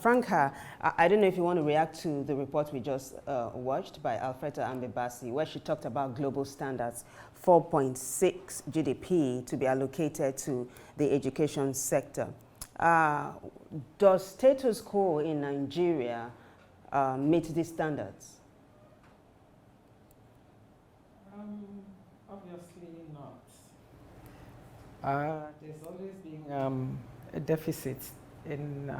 Franca, I don't know if you want to react to the report we just watched by Alfreda Ambebasi, where she talked about global standards, 4.6 GDP to be allocated to the education sector. Does status quo in Nigeria meet these standards? Obviously not. There's always been a deficit in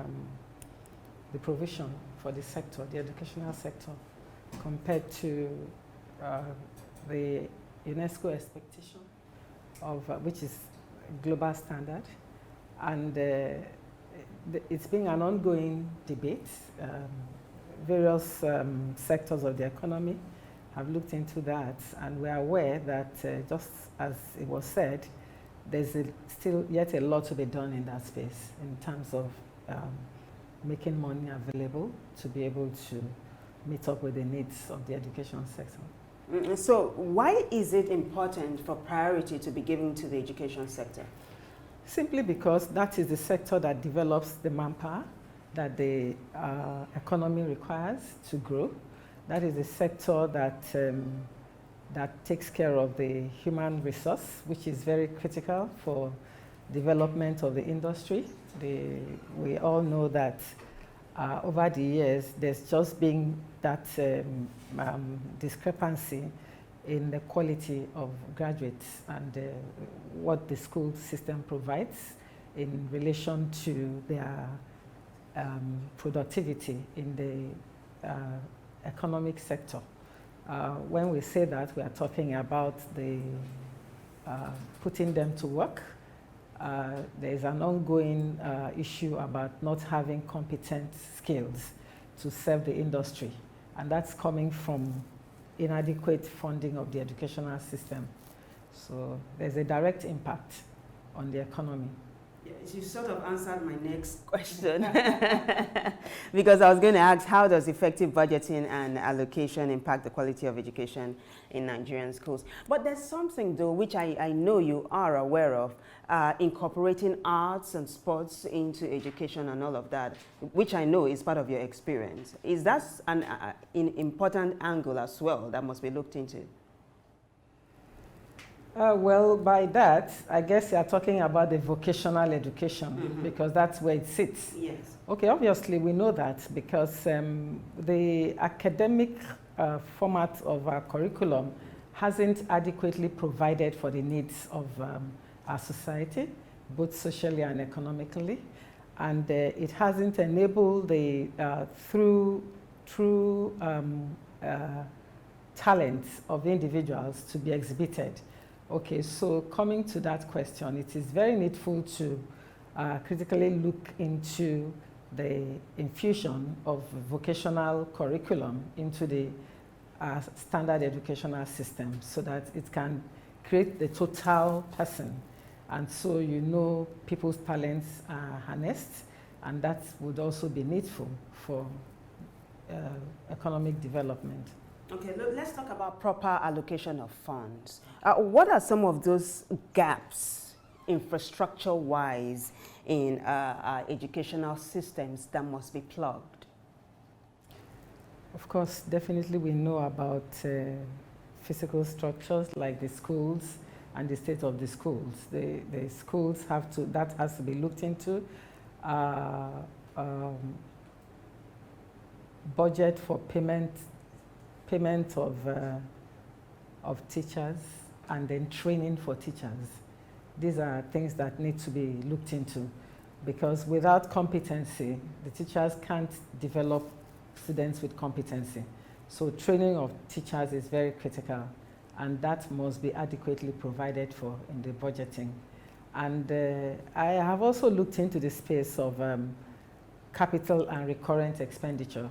the provision for the sector, the educational sector, compared to the UNESCO expectation of which is global standard. And it's been an ongoing debate. Various sectors of the economy have looked into that, and we're aware that just as it was said, there's still yet a lot to be done in that space in terms of making money available to be able to meet up with the needs of the education sector. So why is it important for priority to be given to the education sector? Simply because that is the sector that develops the manpower that the economy requires to grow. That is the sector that that takes care of the human resource, which is very critical for development of the industry. We all know that over the years, there's just been that discrepancy in the quality of graduates and what the school system provides in relation to their productivity in the economic sector. When we say that, we are talking about the putting them to work. There is an ongoing issue about not having competent skills to serve the industry, and that's coming from inadequate funding of the educational system. So there's a direct impact on the economy. Yes, you sort of answered my next question because I was going to ask, how does effective budgeting and allocation impact the quality of education in Nigerian schools? But there's something though which I know you are aware of, incorporating arts and sports into education and all of that, which I know is part of your experience. Is that an important angle as well that must be looked into? Well, by that, I guess you are talking about the vocational education, because that's where it sits. Yes. Okay, obviously we know that because the academic format of our curriculum hasn't adequately provided for the needs of our society, both socially and economically. And it hasn't enabled the true talents of individuals to be exhibited. Okay, so coming to that question, it is very needful to critically look into the infusion of vocational curriculum into the standard educational system so that it can create the total person. And so you know people's talents are harnessed, and that would also be needful for economic development. Okay, let's talk about proper allocation of funds. What are some of those gaps, infrastructure-wise, in our educational systems that must be plugged? Of course, definitely we know about physical structures like the schools and the state of the schools. The schools have to, that has to be looked into. Budget for payment of teachers, and then training for teachers. These are things that need to be looked into, because without competency, the teachers can't develop students with competency. So training of teachers is very critical, and that must be adequately provided for in the budgeting. And I have also looked into the space of capital and recurrent expenditure.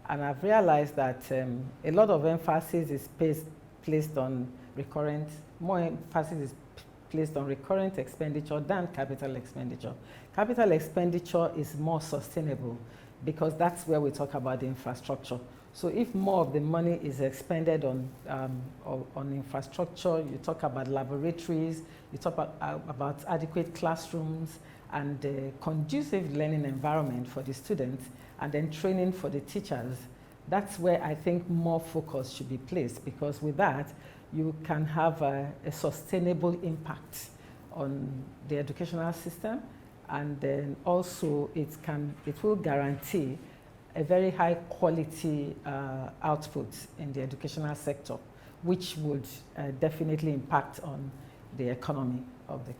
And I've realized that a lot of emphasis is placed on recurrent, more emphasis is placed on recurrent expenditure than capital expenditure. Capital expenditure is more sustainable because that's where we talk about the infrastructure. So if more of the money is expended on infrastructure, you talk about laboratories, you talk about adequate classrooms, and a conducive learning environment for the students, and then training for the teachers. That's where I think more focus should be placed, because with that, you can have a sustainable impact on the educational system, and then also it will guarantee a very high quality output in the educational sector, which would definitely impact on the economy of the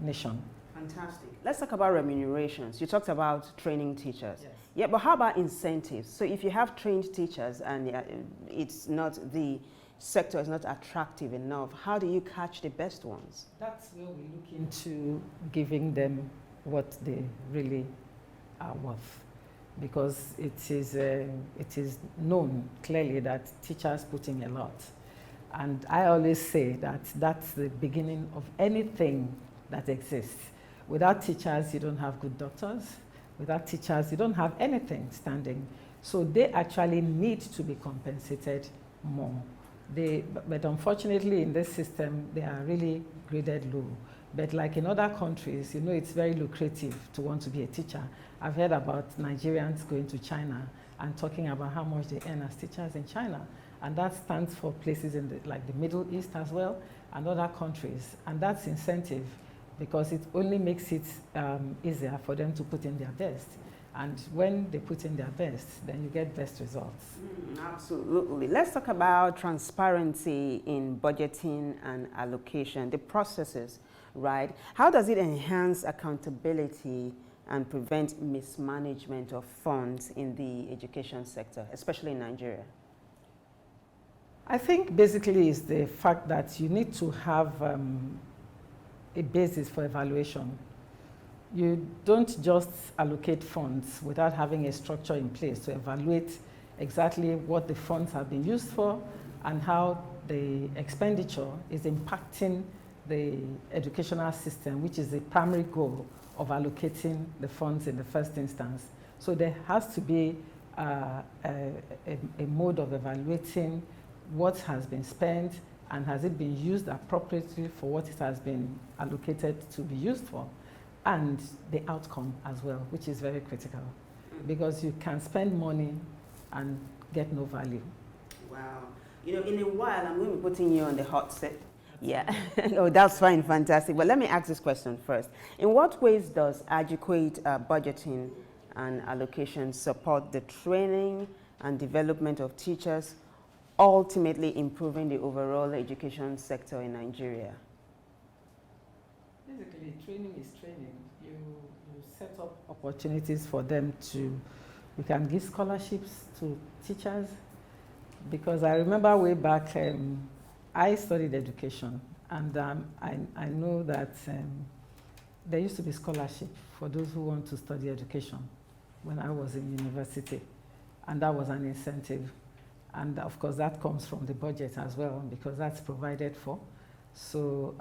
nation. Fantastic. Let's talk about remunerations. You talked about training teachers. Yes. Yeah, but how about incentives? So if you have trained teachers and the sector is not attractive enough, how do you catch the best ones? That's where we look into giving them what they really are worth, because it is known clearly that teachers put in a lot. And I always say that that's the beginning of anything that exists. Without teachers, you don't have good doctors. Without teachers, you don't have anything standing. So they actually need to be compensated more. But unfortunately, in this system, they are really graded low. But like in other countries, you know, it's very lucrative to want to be a teacher. I've heard about Nigerians going to China and talking about how much they earn as teachers in China. And that stands for places in like the Middle East as well, and other countries. And that's incentive, because it only makes it easier for them to put in their best. And when they put in their best, then you get best results. Absolutely. Let's talk about transparency in budgeting and allocation, the processes, right? How does it enhance accountability and prevent mismanagement of funds in the education sector, especially in Nigeria? I think basically it's the fact that you need to have a basis for evaluation. You don't just allocate funds without having a structure in place to evaluate exactly what the funds have been used for and how the expenditure is impacting the educational system, which is the primary goal of allocating the funds in the first instance. So there has to be a mode of evaluating what has been spent and has it been used appropriately for what it has been allocated to be used for, and the outcome as well, which is very critical, because you can spend money and get no value. Wow. You know, in a while, I'm going to be putting you on the hot seat. Yeah. Oh, that's fine. Fantastic. But let me ask this question first. In what ways does adequate budgeting and allocation support the training and development of teachers, ultimately improving the overall education sector in Nigeria? Basically, training is training. You set up opportunities for them to, you can give scholarships to teachers, because I remember way back, I studied education, and I know that there used to be scholarship for those who want to study education when I was in university, and that was an incentive. And of course, that comes from the budget as well, because that's provided for. So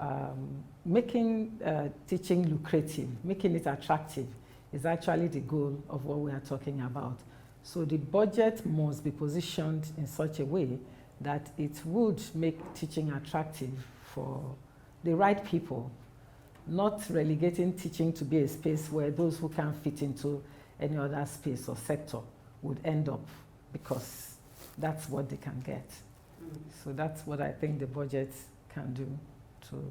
making teaching lucrative, making it attractive, is actually the goal of what we are talking about. So the budget must be positioned in such a way that it would make teaching attractive for the right people, not relegating teaching to be a space where those who can't fit into any other space or sector would end up, because that's what they can get. So that's what I think the budget can do to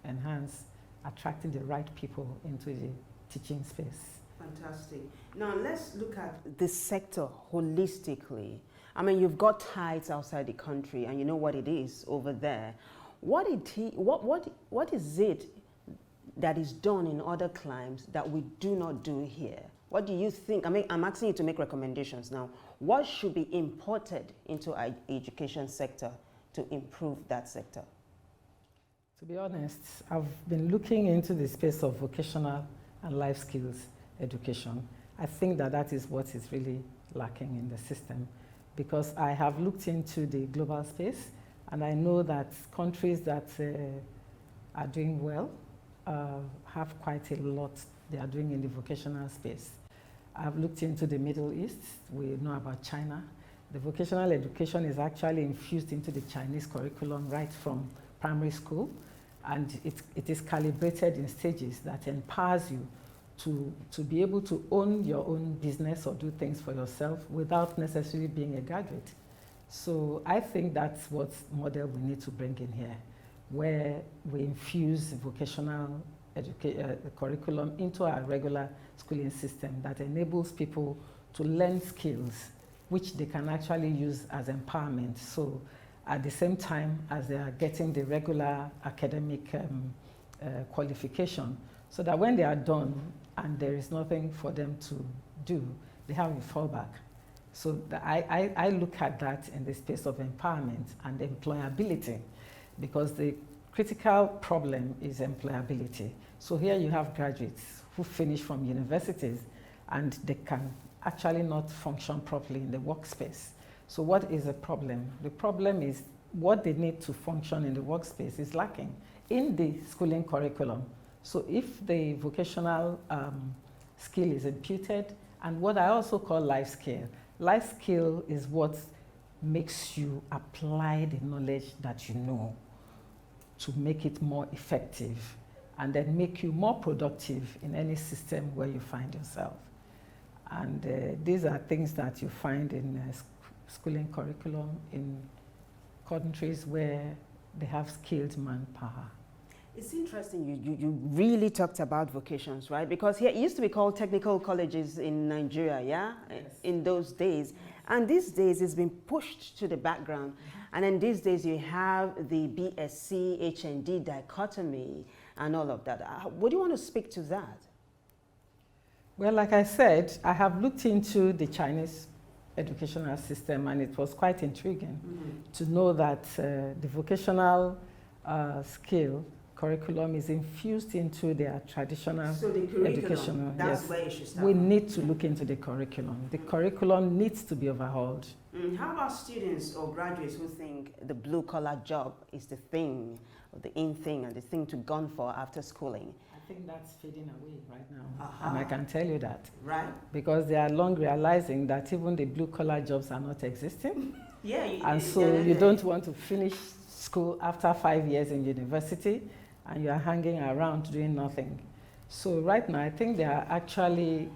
enhance attracting the right people into the teaching space. Fantastic. Now let's look at the sector holistically. I mean, you've got ties outside the country, and you know what it is over there. What is it that is done in other climes that we do not do here? What do you think? I mean, I'm asking you to make recommendations now. What should be imported into our education sector to improve that sector? To be honest, I've been looking into the space of vocational and life skills education. I think that is what is really lacking in the system, because I have looked into the global space, and I know that countries that are doing well have quite a lot they are doing in the vocational space. I've looked into the Middle East. We know about China. The vocational education is actually infused into the Chinese curriculum right from primary school. And it is calibrated in stages that empowers you to be able to own your own business or do things for yourself without necessarily being a graduate. So I think that's what model we need to bring in here, where we infuse vocational curriculum into our regular schooling system that enables people to learn skills which they can actually use as empowerment. So at the same time as they are getting the regular academic qualification, so that when they are done and there is nothing for them to do, they have a fallback. So I look at that in the space of empowerment and employability, because the critical problem is employability. So here you have graduates who finish from universities and they can actually not function properly in the workspace. So what is the problem? The problem is what they need to function in the workspace is lacking in the schooling curriculum. So if the vocational skill is imputed, and what I also call life skill. Life skill is what makes you apply the knowledge that you know to make it more effective and then make you more productive in any system where you find yourself. And these are things that you find in schooling curriculum in countries where they have skilled manpower. It's interesting you really talked about vocations, right? Because here it used to be called technical colleges in Nigeria, yeah? Yes. In those days. And these days it's been pushed to the background. And then these days you have the BSc, HND dichotomy and all of that. What do you want to speak to that? Well, like I said, I have looked into the Chinese educational system, and it was quite intriguing to know that the vocational skill curriculum is infused into their traditional educational. That's where you should start. We need to look into the curriculum. The curriculum needs to be overhauled. How about students or graduates who think the blue-collar job is the thing, or the in thing, and the thing to gun for after schooling? I think that's fading away right now, and I can tell you that. Right. Because they are long realizing that even the blue-collar jobs are not existing. Yeah. And so you don't want to finish school after 5 years in university, and you are hanging around doing nothing. So right now, I think they are actually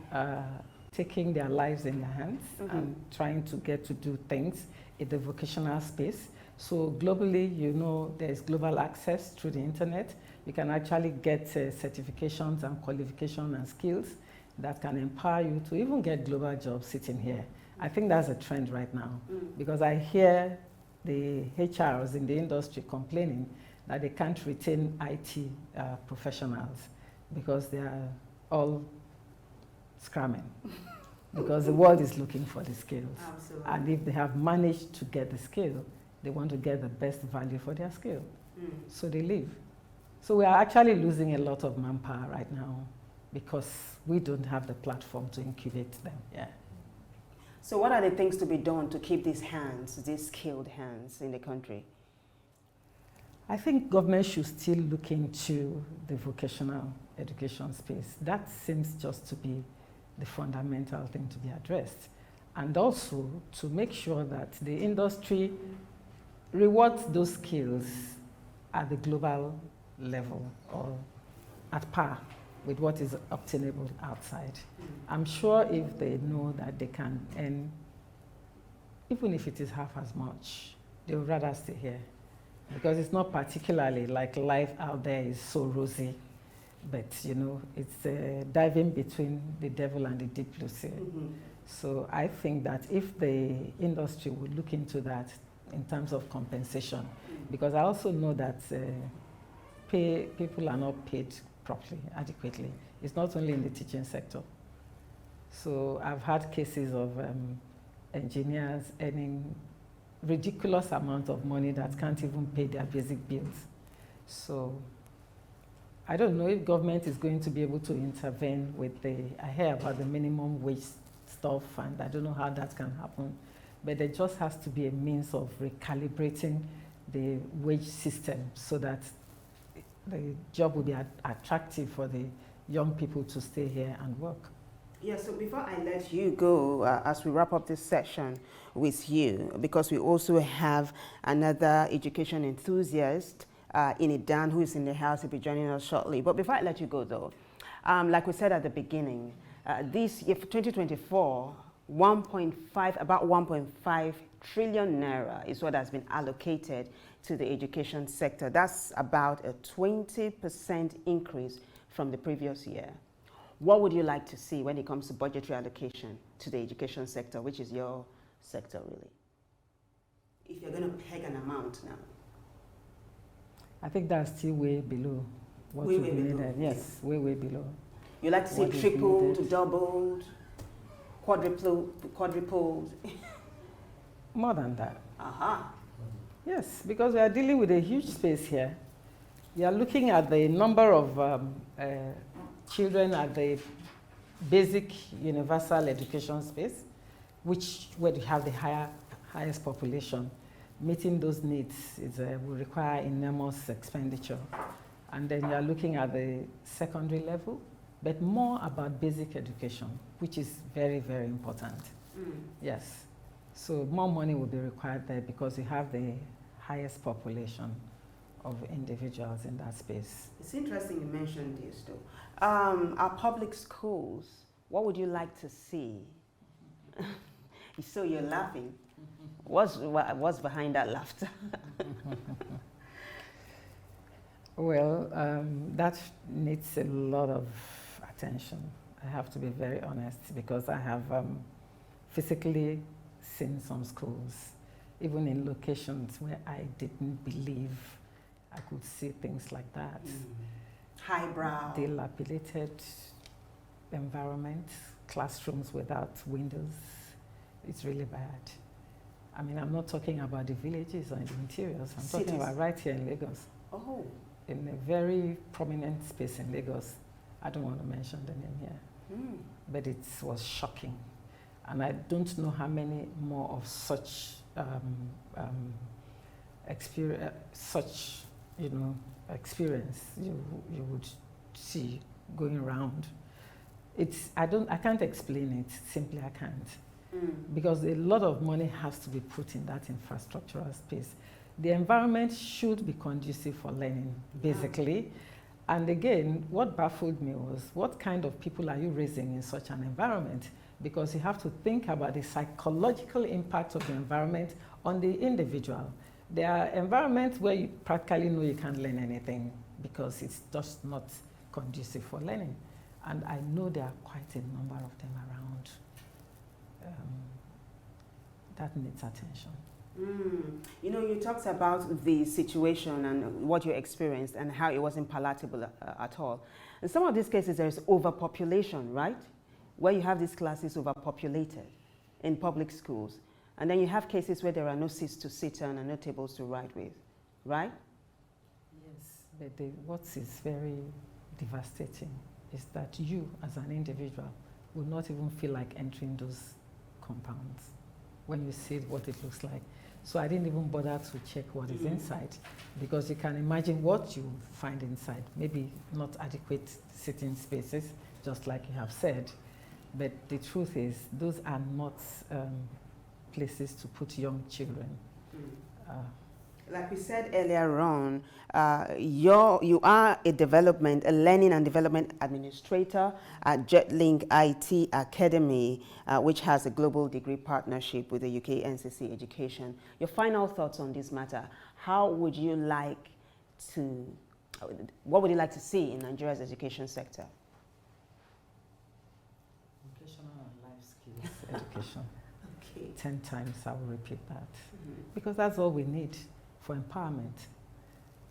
taking their lives in their hands and trying to get to do things in the vocational space. So globally, you know, there's global access through the internet. You can actually get certifications and qualifications and skills that can empower you to even get global jobs sitting here. I think that's a trend right now, because I hear the HRs in the industry complaining that they can't retain IT professionals because they are all scramming because the world is looking for the skills. Absolutely. And if they have managed to get the skill, they want to get the best value for their skill. So they leave. So we are actually losing a lot of manpower right now because we don't have the platform to incubate them. Yeah. So what are the things to be done to keep these hands, these skilled hands in the country? I think government should still look into the vocational education space. That seems just to be the fundamental thing to be addressed. And also to make sure that the industry rewards those skills at the global level or at par with what is obtainable outside. I'm sure if they know that they can earn, even if it is half as much, they would rather stay here. Because it's not particularly like life out there is so rosy, but you know, it's diving between the devil and the deep blue sea. So I think that if the industry would look into that in terms of compensation, because I also know that people are not paid properly, adequately. It's not only in the teaching sector. So I've had cases of engineers earning ridiculous amount of money that can't even pay their basic bills. So I don't know if government is going to be able to intervene with I hear about the minimum wage stuff, and I don't know how that can happen, but there just has to be a means of recalibrating the wage system so that the job will be attractive for the young people to stay here and work. Yeah, so before I let you go, as we wrap up this session with you, because we also have another education enthusiast Inidan, who is in the house, will be joining us shortly. But before I let you go, though, like we said at the beginning, this year, for 2024, about 1.5 trillion naira is what has been allocated to the education sector. That's about a 20% increase from the previous year. What would you like to see when it comes to budgetary allocation to the education sector, which is your sector, really? If you're going to peg an amount now. I think that's still way below what we needed. Yes, way below. You like to see tripled, doubled, quadrupled? More than that. Aha. Yes, because we are dealing with a huge space here. You are looking at the number of children at the basic universal education space, where we have the highest population. Meeting those needs will require enormous expenditure. And then you are looking at the secondary level, but more about basic education, which is very, very important. Yes. So more money will be required there because we have the highest population of individuals in that space. It's interesting you mentioned this, though. Our public schools, what would you like to see? So you're laughing. What's behind that laughter? Well, that needs a lot of attention. I have to be very honest because I have physically seen some schools, even in locations where I didn't believe I could see things like that. Highbrow. Dilapidated environment, classrooms without windows. It's really bad. I mean, I'm not talking about the villages or the interiors. I'm talking about right here in Lagos. Oh. In a very prominent space in Lagos. I don't want to mention the name here. But it was shocking. And I don't know how many more of such experience you would see going around. I can't explain it. Simply, I can't. Because a lot of money has to be put in that infrastructural space. The environment should be conducive for learning, basically. And again, what baffled me was, what kind of people are you raising in such an environment? Because you have to think about the psychological impact of the environment on the individual. There are environments where you practically know you can't learn anything because it's just not conducive for learning. And I know there are quite a number of them around. That needs attention. You know, you talked about the situation and what you experienced and how it wasn't palatable at all. In some of these cases, there's overpopulation, right? Where you have these classes overpopulated in public schools. And then you have cases where there are no seats to sit on and no tables to write with, right? Yes, but what is very devastating is that you, as an individual, will not even feel like entering those compounds when you see what it looks like. So I didn't even bother to check what is inside, because you can imagine what you find inside. Maybe not adequate sitting spaces, just like you have said. But the truth is, those are not places to put young children. Like we said earlier on, you are a learning and development administrator at JetLink IT Academy, which has a global degree partnership with the UK NCC Education. Your final thoughts on this matter? What would you like to see in Nigeria's education sector? Vocational and life skills education. Okay. 10 times I will repeat that. Because that's all we need for empowerment.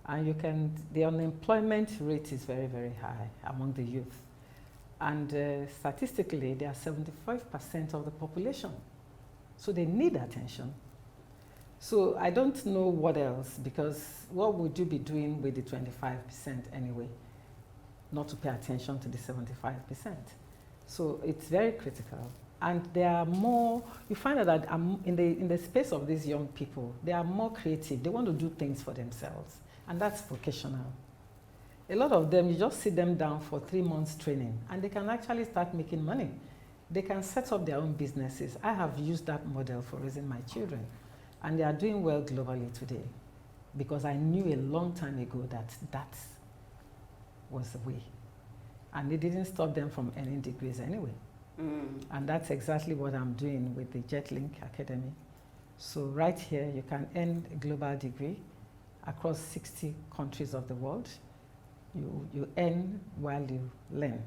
And the unemployment rate is very, very high among the youth. And statistically, they are 75% of the population. So they need attention. So I don't know what else, because what would you be doing with the 25% anyway? Not to pay attention to the 75%. So it's very critical. And there are more, you find out that in the space of these young people, they are more creative. They want to do things for themselves. And that's vocational. A lot of them, you just sit them down for 3 months training, and they can actually start making money. They can set up their own businesses. I have used that model for raising my children, and they are doing well globally today. because I knew a long time ago that that was the way. And it didn't stop them from earning degrees anyway. And that's exactly what I'm doing with the JetLink Academy. So right here, you can earn a global degree across 60 countries of the world. You earn while you learn.